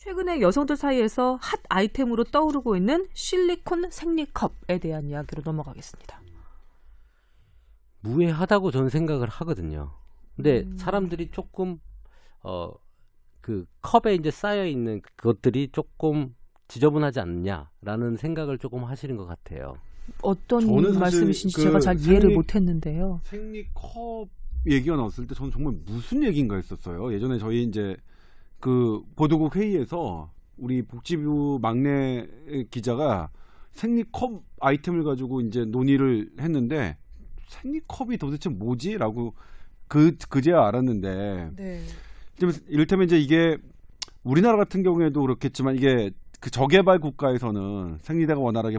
최근에 여성들 사이에서 핫 아이템으로 떠오르고 있는 실리콘 생리컵에 대한 이야기로 넘어가겠습니다. 무해하다고 저는 생각을 하거든요. 근데 사람들이 조금 그 컵에 이제 쌓여 있는 그것들이 조금 지저분하지 않냐라는 생각을 조금 하시는 것 같아요. 어떤 말씀이신지 제가 잘 이해를 못했는데요. 생리컵 얘기가 나왔을 때 저는 정말 무슨 얘기인가 했었어요. 예전에 저희 이제 그 보도국 회의에서 우리 복지부 막내 기자가 생리컵 아이템을 가지고 이제 논의를 했는데 생리컵이 도대체 뭐지?라고 그제야 알았는데 네. 이를테면 이제 이게 우리나라 같은 경우에도 그렇겠지만 이게 그 저개발 국가에서는 생리대가 원활하게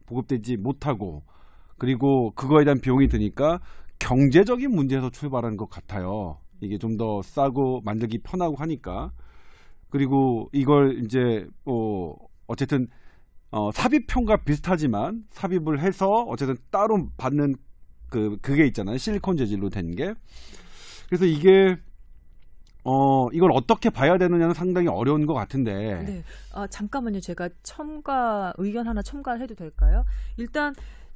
보급되지 못하고 그리고 그거에 대한 비용이 드니까 경제적인 문제에서 출발하는 것 같아요. 이게 좀 더 싸고 만들기 편하고 하니까. 그리고 이걸 이제 어쨌든 삽입형과 비슷하지만 삽입을 해서 어쨌든 따로 받는 그게 있잖아요. 실리콘 재질로 된 게. 그래서 이게 이걸 어떻게 봐야 되느냐는 상당히 어려운 것 같은데. 네. 잠깐만요. 제가 의견 하나 첨가해도 될까요? 일단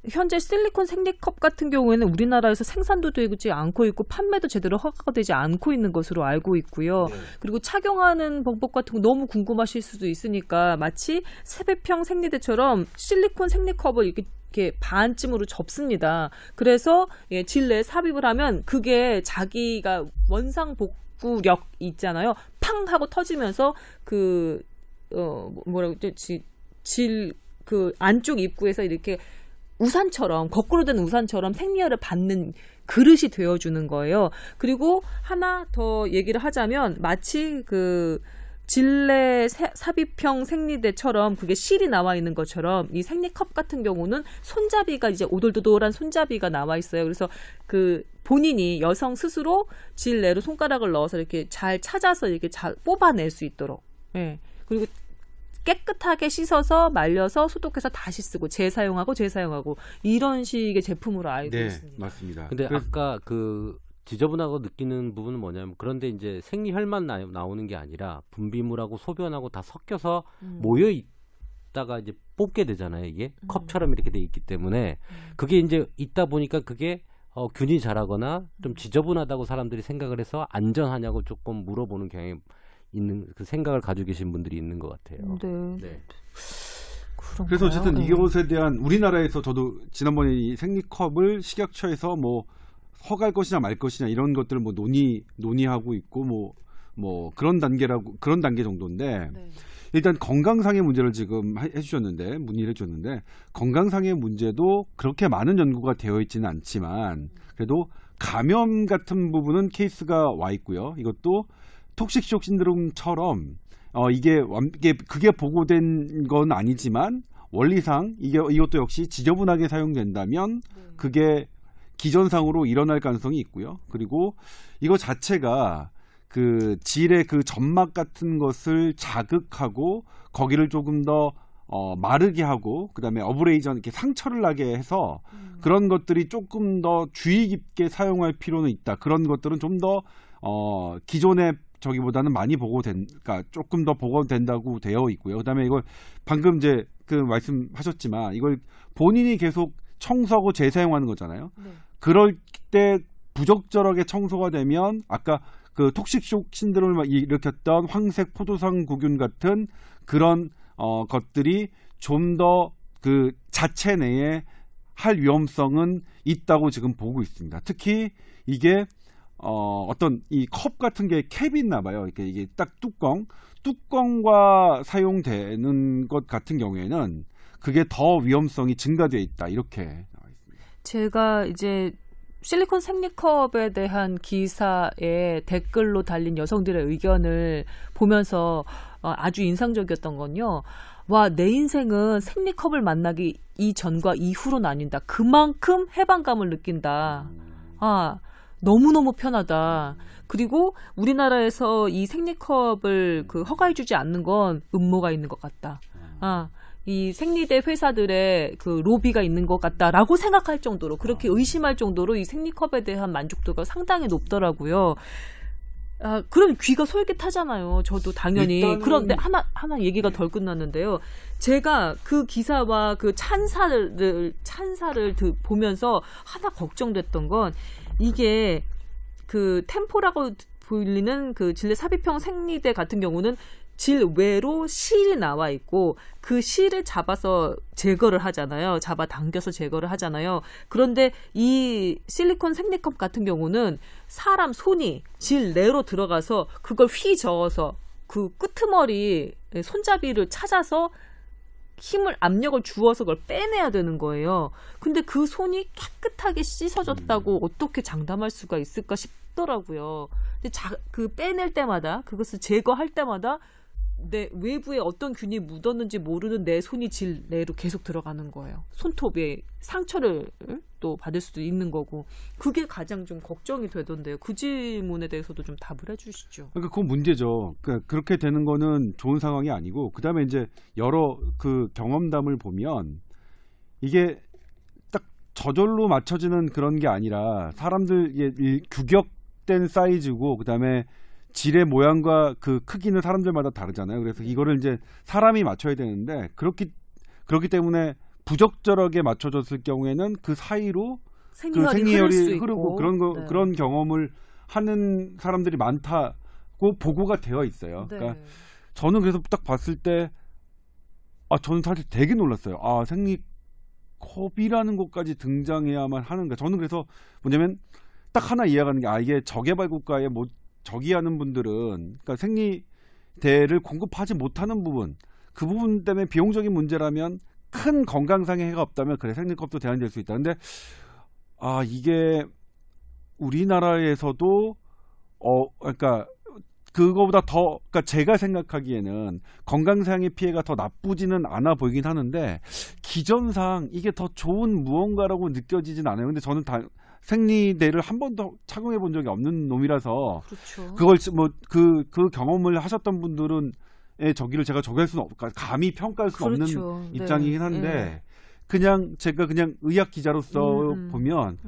현재 실리콘 생리컵 같은 경우에는 우리나라에서 생산도 되지 않고 있고 판매도 제대로 허가가 되지 않고 있는 것으로 알고 있고요. 네. 그리고 착용하는 방법 같은 거 너무 궁금하실 수도 있으니까 마치 세배평 생리대처럼 실리콘 생리컵을 이렇게 반쯤으로 접습니다. 그래서 질내에 삽입을 하면 그게 자기가 원상복구력 있잖아요. 팡 하고 터지면서 그 안쪽 입구에서 이렇게 우산처럼 거꾸로 된 우산처럼 생리혈을 받는 그릇이 되어주는 거예요. 그리고 하나 더 얘기를 하자면 마치 그 질내 삽입형 생리대처럼 그게 실이 나와 있는 것처럼 이 생리컵 같은 경우는 손잡이가 이제 오돌도돌한 손잡이가 나와 있어요. 그래서 그 본인이 여성 스스로 질내로 손가락을 넣어서 이렇게 잘 찾아서 이렇게 잘 뽑아낼 수 있도록. 예. 그리고 깨끗하게 씻어서 말려서 소독해서 다시 쓰고 재사용하고 이런 식의 제품으로 알고 있습니다. 네, 맞습니다. 근데 아까 그 지저분하고 느끼는 부분은 뭐냐면 그런데 이제 생리혈만 나오는 게 아니라 분비물하고 소변하고 다 섞여서 모여 있다가 이제 뽑게 되잖아요. 이게 컵처럼 이렇게 돼 있기 때문에 그게 이제 있다 보니까 그게 균이 자라거나 좀 지저분하다고 사람들이 생각을 해서 안전하냐고 조금 물어보는 경향이 있는 그 생각을 가지고 계신 분들이 있는 것 같아요. 네. 그래서 어쨌든 이것에 대한 우리나라에서 저도 지난번에 이 생리컵을 식약처에서 뭐 허가할 것이냐 말 것이냐 이런 것들을 뭐 논의하고 있고 뭐 그런 단계 정도인데 네. 일단 건강상의 문제를 지금 해주셨는데 문의를 해주셨는데 건강상의 문제도 그렇게 많은 연구가 되어 있지는 않지만 그래도 감염 같은 부분은 케이스가 와 있고요. 이것도 톡식쇼크 신드롬처럼 그게 보고된 건 아니지만 원리상 이것도 역시 지저분하게 사용된다면 그게 기전상으로 일어날 가능성이 있고요. 그리고 이거 자체가 그 질의 그 점막 같은 것을 자극하고 거기를 조금 더 마르게 하고 그다음에 어브레이전 이렇게 상처를 나게 해서 그런 것들이 조금 더 주의 깊게 사용할 필요는 있다. 그런 것들은 좀 더 기존의 저기보다는 많이 그러니까 조금 더 보고된다고 되어 있고요. 그다음에 이걸 방금 이제 그 말씀하셨지만 이걸 본인이 계속 청소하고 재사용하는 거잖아요. 네. 그럴 때 부적절하게 청소가 되면 아까 그 톡식쇼크 신드롬을 일으켰던 황색 포도상구균 같은 그런 것들이 좀 더 그 자체 내에 할 위험성은 있다고 지금 보고 있습니다. 특히 이게 어떤 이 컵 같은 게 캡이 있나 봐요. 이게 딱 뚜껑과 사용되는 것 같은 경우에는 그게 더 위험성이 증가되어 있다. 이렇게 나와 있습니다. 제가 이제 실리콘 생리컵에 대한 기사에 댓글로 달린 여성들의 의견을 보면서 아주 인상적이었던 건요. 와, 내 인생은 생리컵을 만나기 이전과 이후로 나뉜다. 그만큼 해방감을 느낀다. 너무너무 편하다. 그리고 우리나라에서 이 생리컵을 허가해주지 않는 건 음모가 있는 것 같다. 이 생리대 회사들의 그 로비가 있는 것 같다라고 생각할 정도로 그렇게 의심할 정도로 이 생리컵에 대한 만족도가 상당히 높더라고요. 그럼 귀가 솔깃하잖아요. 저도 당연히. 그런데 하나 얘기가 덜 끝났는데요. 제가 그 기사와 그 찬사를 보면서 하나 걱정됐던 건 이게 그 템포라고 불리는 그 질내 삽입형 생리대 같은 경우는 질외로 실이 나와 있고 그 실을 잡아서 제거를 하잖아요. 잡아 당겨서 제거를 하잖아요. 그런데 이 실리콘 생리컵 같은 경우는 사람 손이 질내로 들어가서 그걸 휘저어서 그 끄트머리 손잡이를 찾아서 힘을 압력을 주어서 그걸 빼내야 되는 거예요. 근데 그 손이 깨끗하게 씻어졌다고 어떻게 장담할 수가 있을까 싶더라고요. 근데 그 빼낼 때마다 그것을 제거할 때마다 내 외부에 어떤 균이 묻었는지 모르는 내 손이 질내로 계속 들어가는 거예요. 손톱에 상처를 또 받을 수도 있는 거고 그게 가장 좀 걱정이 되던데요. 그 질문에 대해서도 좀 답을 해주시죠. 그러니까 그건 문제죠. 그러니까 그렇게 되는 거는 좋은 상황이 아니고 그 다음에 이제 여러 그 경험담을 보면 이게 딱 저절로 맞춰지는 그런 게 아니라 사람들 규격된 사이즈고 그 다음에 질의 모양과 그 크기는 사람들마다 다르잖아요. 그래서 이거를 이제 사람이 맞춰야 되는데 그렇기 때문에 부적절하게 맞춰졌을 경우에는 그 사이로 생리혈이 흐르고 그런 경험을 하는 사람들이 많다고 보고가 되어 있어요. 네. 그러니까 저는 그래서 딱 봤을 때 저는 사실 되게 놀랐어요. 생리컵이라는 것까지 등장해야만 하는가. 저는 그래서 뭐냐면 딱 하나 이해하는 게 이게 저개발국가에 저기하는 분들은 그러니까 생리대를 공급하지 못하는 부분 그 부분 때문에 비용적인 문제라면 큰 건강상의 해가 없다면 그래 생리컵도 대안될 수 있다. 근데 이게 우리나라에서도 그러니까 그거보다 더 그러니까 제가 생각하기에는 건강상의 피해가 더 나쁘지는 않아 보이긴 하는데 기전상 이게 더 좋은 무언가라고 느껴지진 않아요. 근데 저는 생리대를 한 번도 착용해 본 적이 없는 놈이라서 그렇죠. 그걸 그 경험을 하셨던 분들은 저기를 제가 저기할 수는 감히 평가할 수는 그렇죠. 없는 입장이긴 한데 제가 그냥 의학 기자로서 보면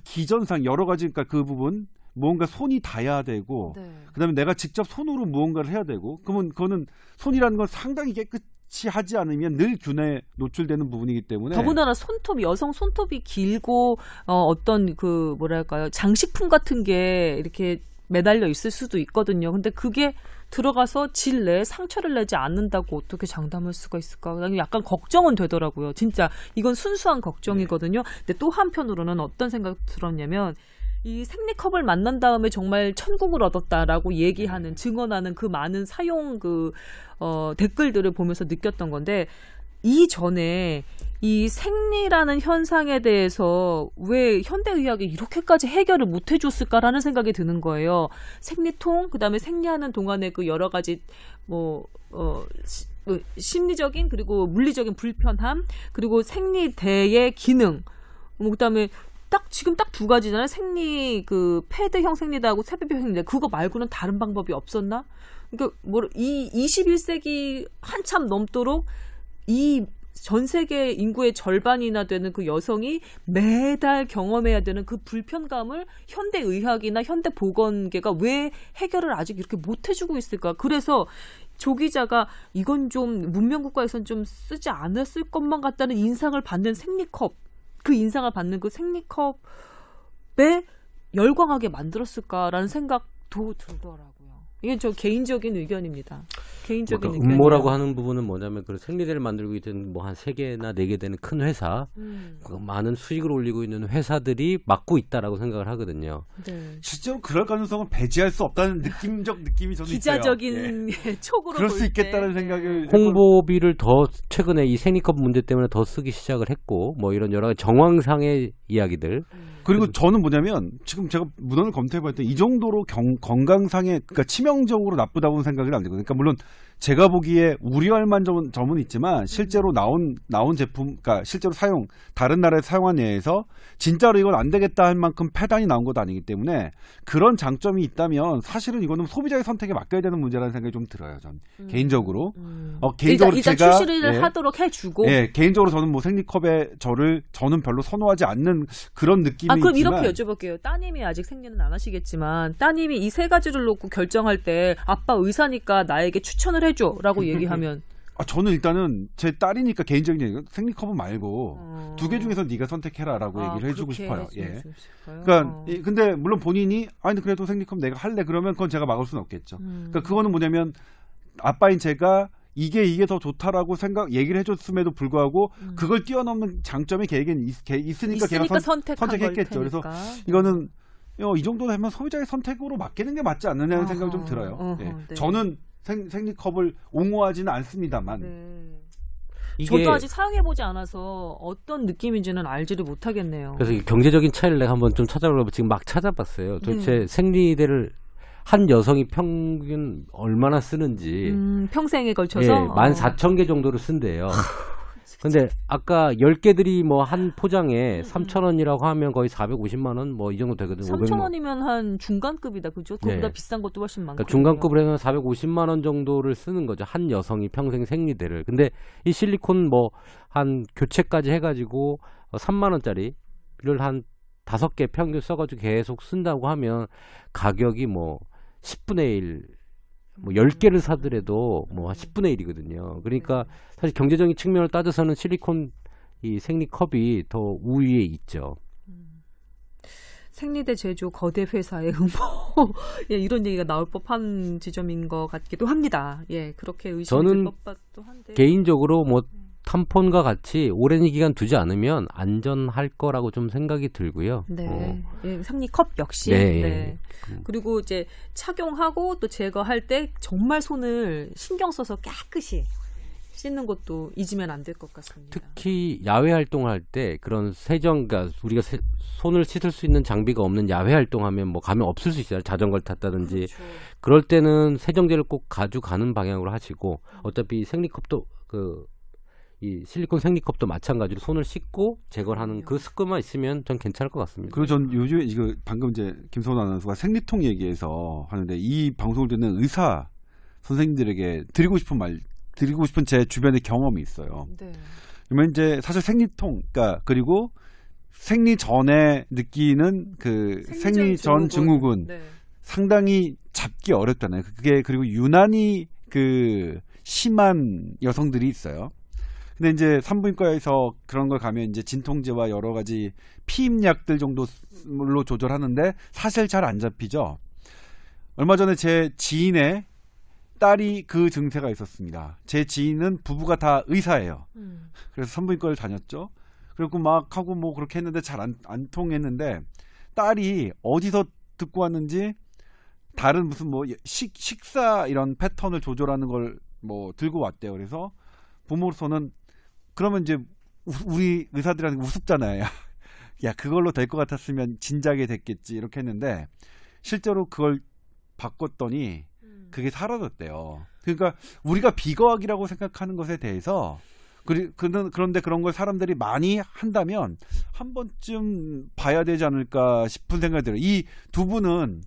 기전상 여러 가지 그러니까 그 부분 무언가 손이 닿아야 되고 그다음에 내가 직접 손으로 무언가를 해야 되고 그러면 그거는 손이라는 건 상당히 깨끗이 하지 않으면 늘 균에 노출되는 부분이기 때문에 더군다나 여성 손톱이 길고 어떤 그 뭐랄까요 장식품 같은 게 이렇게 매달려 있을 수도 있거든요. 근데 그게 들어가서 질내에 상처를 내지 않는다고 어떻게 장담할 수가 있을까? 약간 걱정은 되더라고요. 진짜 이건 순수한 걱정이거든요. 근데 또 한편으로는 어떤 생각 들었냐면 이 생리컵을 만난 다음에 정말 천국을 얻었다라고 얘기하는 증언하는 그 많은 사용 댓글들을 보면서 느꼈던 건데 이전에 이 생리라는 현상에 대해서 왜 현대의학이 이렇게까지 해결을 못 해줬을까라는 생각이 드는 거예요. 생리통, 그다음에 생리하는 동안에 그 여러 가지 심리적인 그리고 물리적인 불편함, 그리고 생리대의 기능, 그다음에 지금 딱 두 가지잖아요. 생리 그 패드형 생리대하고 삽입형 생리대. 그거 말고는 다른 방법이 없었나? 그러니까 이 21세기 한참 넘도록 이 전 세계 인구의 절반이나 되는 그 여성이 매달 경험해야 되는 그 불편감을 현대의학이나 현대보건계가 왜 해결을 아직 이렇게 못 해주고 있을까? 그래서 조 기자가 이건 좀 문명국가에선 좀 쓰지 않았을 것만 같다는 인상을 받는 생리컵, 그 인상을 받는 그 생리컵에 열광하게 만들었을까라는 생각도 들더라고요. 이게 저 개인적인 의견입니다. 개인적인 의견. 음모라고 하는 부분은 뭐냐면 그 생리대를 만들고 있던 한 3개나 4개 되는 큰 회사, 많은 수익을 올리고 있는 회사들이 막고 있다라고 생각을 하거든요. 네. 실제로 그럴 가능성은 배제할 수 없다는 느낌적 느낌이 저는 기자적인 있어요. 촉으로 그럴 수 있겠다는 생각을 홍보비를 더 최근에 이 생리컵 문제 때문에 더 쓰기 시작을 했고 뭐 이런 여러 가지 정황상의 이야기들. 그리고 저는 뭐냐면 지금 제가 문헌을 검토해봤더니 이 정도로 건강상의 그러니까 치명적으로 나쁘다고는 생각이 안 들거든요. 그러니까 물론 제가 보기에 우려할 만한 점은 있지만 실제로 나온 제품, 그러니까 실제로 다른 나라에 사용한 예에서 진짜로 이건 안 되겠다 할 만큼 폐단이 나온 것도 아니기 때문에 그런 장점이 있다면 사실은 이거는 소비자의 선택에 맡겨야 되는 문제라는 생각이 좀 들어요. 전 개인적으로. 개인적으로 일단 제가 출시를 하도록 해주고. 개인적으로 저는 뭐 생리컵에 저는 별로 선호하지 않는 그런 느낌이 그럼 있지만. 이렇게 여쭤볼게요. 따님이 아직 생리는 안 하시겠지만 따님이 이 세 가지를 놓고 결정할 때 아빠 의사니까 나에게 추천을 해줘라고 얘기하면. 저는 일단은 제 딸이니까 개인적인 얘기, 생리컵은 말고 2개 중에서 네가 선택해라라고 얘기를 해주고 싶어요. 예. 그러니까 근데 물론 본인이 아니 그래도 생리컵 내가 할래 그러면 그건 제가 막을 수는 없겠죠. 그러니까 그거는 뭐냐면 아빠인 제가 이게 더 좋다라고 얘기를 해줬음에도 불구하고 그걸 뛰어넘는 장점이 걔에겐 있으니까 걔가 선택했겠죠. 그래서 이거는 이 정도 되면 소비자의 선택으로 맡기는 게 맞지 않느냐는 생각이 좀 들어요. 네. 저는 생리컵을 옹호하지는 않습니다만. 저도 아직 사용해보지 않아서 어떤 느낌인지는 알지를 못하겠네요. 그래서 이 경제적인 차이를 내가 한번 좀 찾아보려고 지금 막 찾아봤어요. 도대체 생리대를 한 여성이 평균 얼마나 쓰는지. 평생에 걸쳐서? 14,000개 정도를 쓴대요. 근데 아까 10개들이 뭐 한 포장에 3,000원이라고 하면 거의 450만 원 뭐 이 정도 되거든요. 3,000원이면 한 중간급이다. 그죠? 그보다 비싼 것도 훨씬 많고. 그러니까 중간급으로 해서 450만 원 정도를 쓰는 거죠. 한 여성이 평생 생리대를. 근데 이 실리콘 뭐 한 교체까지 해가지고 3만 원짜리를 한 5개 평균 써가지고 계속 쓴다고 하면 가격이 뭐 10분의 1, 뭐 10개를 사더라도 뭐 10분의 1이거든요. 그러니까 사실 경제적인 측면을 따져서는 실리콘 이 생리컵이 더 우위에 있죠. 생리대 제조 거대 회사의 음모. 이런 얘기가 나올 법한 지점인 것 같기도 합니다. 그렇게 의심될 법도 한데. 개인적으로 뭐 탐폰과 같이 오랜 기간 두지 않으면 안전할 거라고 좀 생각이 들고요. 생리컵 역시. 그리고 이제 착용하고 또 제거할 때 정말 손을 신경 써서 깨끗이 씻는 것도 잊으면 안 될 것 같습니다. 특히 야외 활동할 때 그런 그러니까 우리가 손을 씻을 수 있는 장비가 없는 야외 활동하면 뭐 감염 없을 수 있어요. 자전거를 탔다든지. 그렇죠. 그럴 때는 세정제를 꼭 가져가는 방향으로 하시고 어차피 생리컵도 이 실리콘 생리컵도 마찬가지로 손을 씻고 제거를 하는 그 습관만 있으면 전 괜찮을 것 같습니다. 그리고 전 요즘 이거 방금 이제 김성훈 아나운서가 생리통 얘기해서 하는데 이 방송을 듣는 의사 선생님들에게 드리고 싶은 제 주변의 경험이 있어요. 그러면 이제 사실 생리통, 그리고 생리 전에 느끼는 그 생리 전 증후군 상당히 잡기 어렵잖아요. 그게 그리고 유난히 심한 여성들이 있어요. 근데 이제 산부인과에서 그런 걸 가면 이제 진통제와 여러 가지 피임약들 정도로 조절하는데 사실 잘 안 잡히죠. 얼마 전에 제 지인의 딸이 그 증세가 있었습니다. 제 지인은 부부가 다 의사예요. 그래서 산부인과를 다녔죠. 그리고 막 하고 뭐 그렇게 했는데 잘 안 통했는데 딸이 어디서 듣고 왔는지 다른 무슨 뭐 식사 이런 패턴을 조절하는 걸 뭐 들고 왔대요. 그래서 부모로서는 그러면 이제 우리 의사들한테 우습잖아요. 야 그걸로 될 것 같았으면 진작에 됐겠지 이렇게 했는데 실제로 그걸 바꿨더니 그게 사라졌대요. 그러니까 우리가 비거학이라고 생각하는 것에 대해서 그런데 그런 걸 사람들이 많이 한다면 한 번쯤 봐야 되지 않을까 싶은 생각이 들어요. 이 두 분은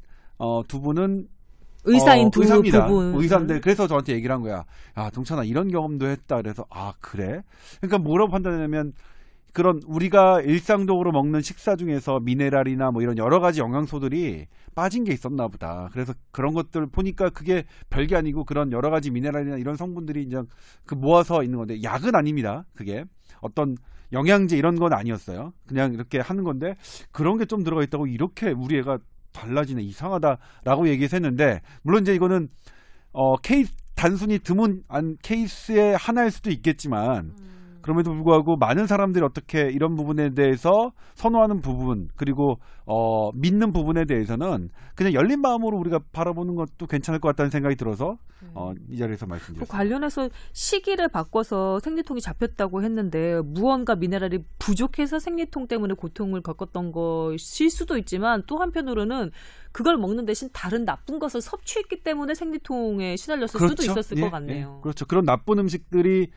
의사인 의사입니다. 부분. 의사인데 그래서 저한테 얘기를 한 거야. 야 동찬아 이런 경험도 했다. 그래서 그래? 그러니까 뭐라고 판단하냐면 그런 우리가 일상적으로 먹는 식사 중에서 미네랄이나 뭐 이런 여러 가지 영양소들이 빠진 게 있었나 보다. 그래서 그런 것들 보니까 그게 별게 아니고 그런 여러 가지 미네랄이나 이런 성분들이 이제 모아서 있는 건데 약은 아닙니다. 그게 어떤 영양제 이런 건 아니었어요. 그냥 이렇게 하는 건데 그런 게 좀 들어가 있다고 이렇게 우리 애가 달라지네 이상하다라고 얘기해서 했는데 물론 이제 이거는 단순히 드문 케이스의 하나일 수도 있겠지만 그럼에도 불구하고 많은 사람들이 어떻게 이런 부분에 대해서 선호하는 부분 그리고 믿는 부분에 대해서는 그냥 열린 마음으로 우리가 바라보는 것도 괜찮을 것 같다는 생각이 들어서 이 자리에서 말씀드렸습니다. 그 관련해서 시기를 바꿔서 생리통이 잡혔다고 했는데 무언가 미네랄이 부족해서 생리통 때문에 고통을 겪었던 것일 수도 있지만 또 한편으로는 그걸 먹는 대신 다른 나쁜 것을 섭취했기 때문에 생리통에 시달렸을 그렇죠? 수도 있었을 예, 것 같네요. 예, 그렇죠. 그런 나쁜 음식들이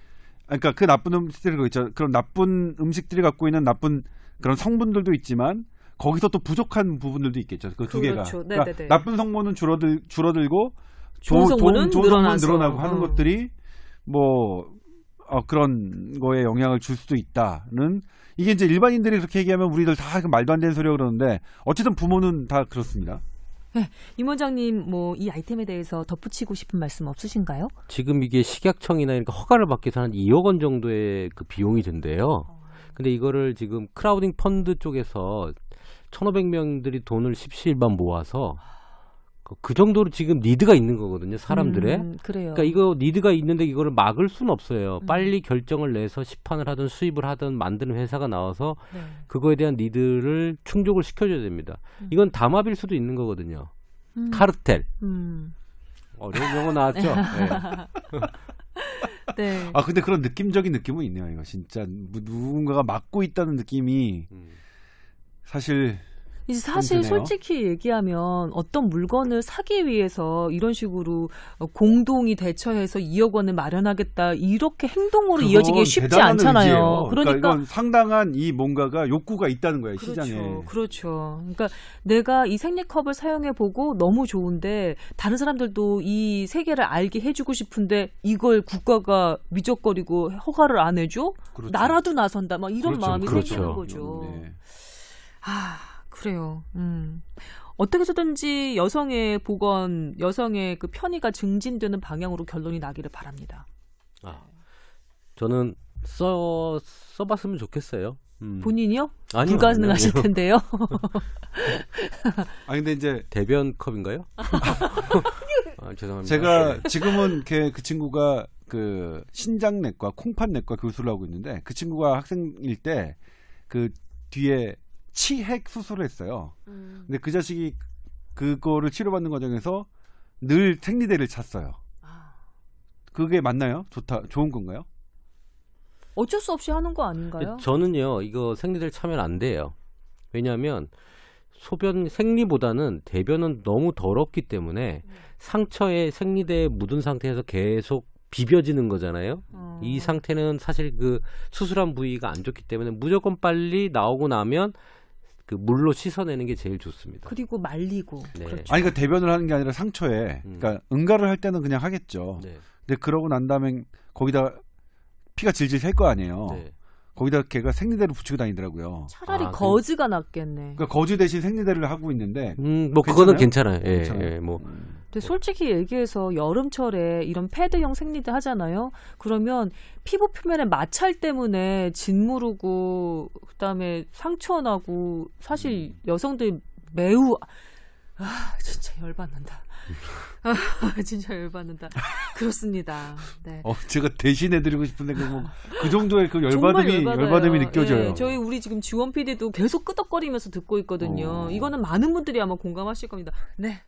그러니까 그 나쁜 음식들이 있죠. 그런 나쁜 음식들이 갖고 있는 나쁜 그런 성분들도 있지만 거기서 또 부족한 부분들도 있겠죠. 그 두 개가. 그렇죠. 그러니까 나쁜 성분은 줄어들고 좋은 성분은 늘어나고 하는 것들이 뭐 그런 거에 영향을 줄 수도 있다는 이게 이제 일반인들이 그렇게 얘기하면 우리들 다 말도 안 되는 소리라고 그러는데 어쨌든 부모는 다 그렇습니다. 네, 임 원장님 뭐 이 아이템에 대해서 덧붙이고 싶은 말씀 없으신가요? 지금 이게 식약청이나 이렇게 허가를 받기 위해서 한 2억 원 정도의 그 비용이 든대요. 근데 이거를 지금 크라우딩 펀드 쪽에서 1,500명들이 돈을 십시일반 모아서 그 정도로 지금 니드가 있는 거거든요, 사람들의. 그래요. 그러니까 이거 니드가 있는데 이거를 막을 수는 없어요. 빨리 결정을 내서 시판을 하든 수입을 하든 만드는 회사가 나와서 네. 그거에 대한 니드를 충족을 시켜줘야 됩니다. 이건 담합일 수도 있는 거거든요. 카르텔. 어려운 용어 나왔죠? 네. 네. 근데 그런 느낌적인 느낌은 있네요. 이거 진짜 누군가가 막고 있다는 느낌이 사실 이제 사실 솔직히 얘기하면 어떤 물건을 사기 위해서 이런 식으로 공동이 대처해서 2억 원을 마련하겠다 이렇게 행동으로 이어지기 쉽지 않잖아요. 의지예요. 그러니까 이건 상당한 이 뭔가가 욕구가 있다는 거예요. 그렇죠, 시장에. 그렇죠. 그러니까 내가 이 생리컵을 사용해보고 너무 좋은데 다른 사람들도 이 세계를 알게 해주고 싶은데 이걸 국가가 미적거리고 허가를 안 해줘? 그렇죠. 나라도 나선다. 막 이런 그렇죠, 마음이 그렇죠. 생기는 거죠. 네. 그래요. 어떻게 해서든지 여성의 보건, 여성의 그 편의가 증진되는 방향으로 결론이 나기를 바랍니다. 저는 써봤으면 좋겠어요. 본인이요? 아니요, 불가능하실 아니요. 텐데요. 근데 이제 대변컵인가요? 죄송합니다. 제가 지금은 그 친구가 그 신장내과, 콩팥내과 교수를 하고 있는데 그 친구가 학생일 때 그 뒤에 치핵 수술을 했어요. 근데 그 자식이 그거를 치료받는 과정에서 늘 생리대를 찼어요. 그게 맞나요? 좋은 건가요? 어쩔 수 없이 하는 거 아닌가요? 저는요, 이거 생리대를 차면 안 돼요. 왜냐하면 생리보다는 대변은 너무 더럽기 때문에 상처에 생리대에 묻은 상태에서 계속 비벼지는 거잖아요. 이 상태는 사실 그 수술한 부위가 안 좋기 때문에 무조건 빨리 나오고 나면 그 물로 씻어내는 게 제일 좋습니다. 그리고 말리고. 네. 그렇죠. 그러니까 대변을 하는 게 아니라 상처에, 그러니까 응가를 할 때는 그냥 하겠죠. 네. 근데 그러고 난 다음에 거기다 피가 질질 셀 거 아니에요. 네. 거기다 걔가 생리대를 붙이고 다니더라고요. 차라리 거즈가 낫겠네. 그러니까 거즈 대신 생리대를 하고 있는데. 뭐 그거는 괜찮아요. 예, 괜찮아요. 예, 뭐. 근데 솔직히 얘기해서 여름철에 이런 패드형 생리대 하잖아요. 그러면 피부 표면에 마찰 때문에 짓무르고 그다음에 상처 나고 사실 여성들 매우 진짜 열받는다. 진짜 열받는다. 그렇습니다. 네. 제가 대신해드리고 싶은데 그 정도의 그 열받음이 느껴져요. 네, 우리 지금 지원 PD도 계속 끄덕거리면서 듣고 있거든요. 이거는 많은 분들이 아마 공감하실 겁니다. 네.